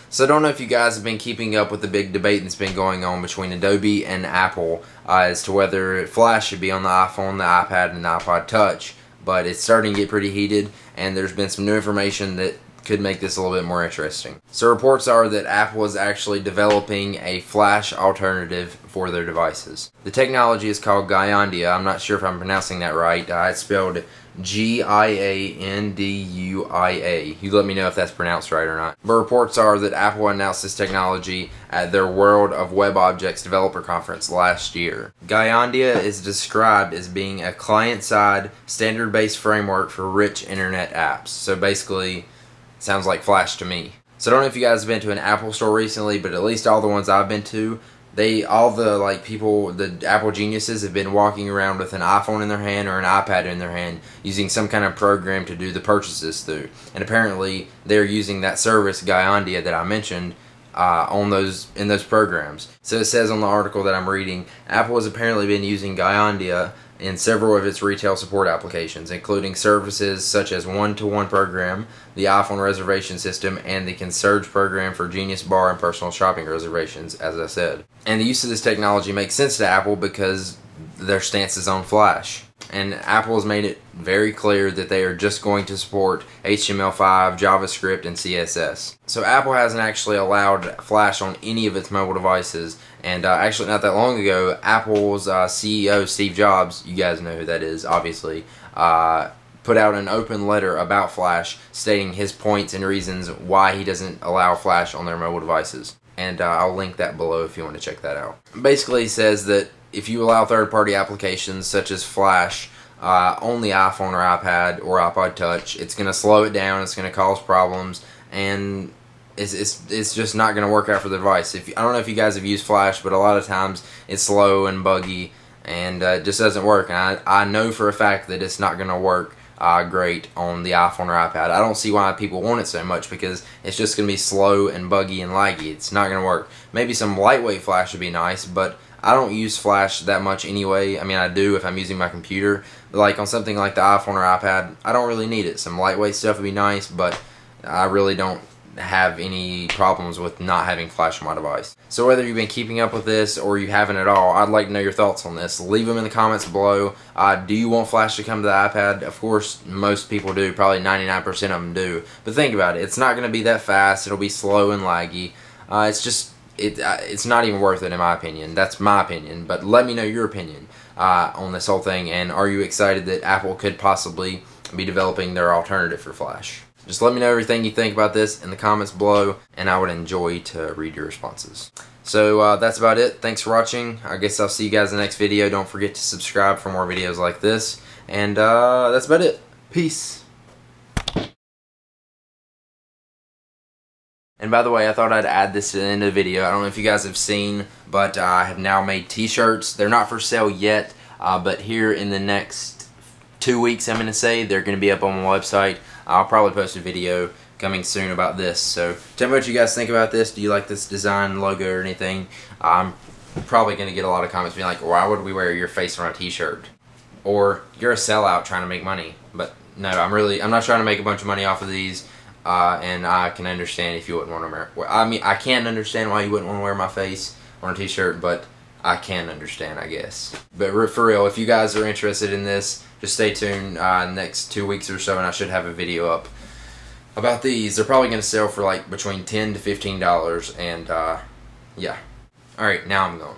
So I don't know if you guys have been keeping up with the big debate that's been going on between Adobe and Apple as to whether Flash should be on the iPhone, the iPad, and the iPod Touch. But it's starting to get pretty heated, and there's been some new information that could make this a little bit more interesting. So reports are that Apple is actually developing a Flash alternative for their devices. The technology is called Gyandia. I'm not sure if I'm pronouncing that right. It's spelled Gianduia. You let me know if that's pronounced right or not. But reports are that Apple announced this technology at their World of Web Objects Developer Conference last year. Gyandia is described as being a client-side, standard-based framework for rich internet apps. So basically, sounds like Flash to me. So I don't know if you guys have been to an Apple store recently, but at least all the ones I've been to, all the people, the Apple geniuses have been walking around with an iPhone in their hand or an iPad in their hand using some kind of program to do the purchases through. And apparently they're using that service, Gyandia, that I mentioned in those programs. So it says on the article that I'm reading, Apple has apparently been using Gyandia in several of its retail support applications, including services such as One-to-One program, the iPhone reservation system, and the Concierge program for Genius Bar and personal shopping reservations, as I said. And the use of this technology makes sense to Apple because their stance is on Flash. And Apple has made it very clear that they are just going to support HTML5, JavaScript, and CSS. So Apple hasn't actually allowed Flash on any of its mobile devices. And actually not that long ago, Apple's CEO, Steve Jobs, you guys know who that is, obviously, put out an open letter about Flash stating his points and reasons why he doesn't allow Flash on their mobile devices. And I'll link that below if you want to check that out. Basically, he says that if you allow third-party applications such as Flash on the iPhone or iPad or iPod Touch, it's going to slow it down, it's going to cause problems, and it's just not going to work out for the device. I don't know if you guys have used Flash, but a lot of times it's slow and buggy, and it just doesn't work. And I know for a fact that it's not going to work great on the iPhone or iPad. I don't see why people want it so much, because it's just going to be slow and buggy and laggy. It's not going to work. Maybe some lightweight Flash would be nice, but I don't use Flash that much anyway. I mean, I do if I'm using my computer, but like on something like the iPhone or iPad, I don't really need it. Some lightweight stuff would be nice, but I really don't have any problems with not having Flash on my device. So whether you've been keeping up with this or you haven't at all, I'd like to know your thoughts on this. Leave them in the comments below. Do you want Flash to come to the iPad? Of course, most people do. Probably 99% of them do. But think about it. It's not going to be that fast. It'll be slow and laggy. It's not even worth it in my opinion. That's my opinion. But let me know your opinion on this whole thing. And are you excited that Apple could possibly be developing their alternative for Flash? Just let me know everything you think about this in the comments below, and I would enjoy to read your responses. So that's about it. Thanks for watching. I guess I'll see you guys in the next video. Don't forget to subscribe for more videos like this. And that's about it. Peace. And by the way, I thought I'd add this to the end of the video. I don't know if you guys have seen, but I have now made t-shirts. They're not for sale yet, but here in the next 2 weeks, I'm going to say, they're going to be up on my website. I'll probably post a video coming soon about this. So tell me what you guys think about this. Do you like this design, logo, or anything? I'm probably going to get a lot of comments being like, why would we wear your face on a t-shirt? Or you're a sellout trying to make money. But no, I'm not trying to make a bunch of money off of these. And I can understand if you wouldn't want to wear. I mean, I can't understand why you wouldn't want to wear my face on a t-shirt, but I can understand, I guess. But for real, if you guys are interested in this, just stay tuned next 2 weeks or so, and I should have a video up about these. They're probably going to sell for like between $10 to $15, and yeah. Alright, now I'm going.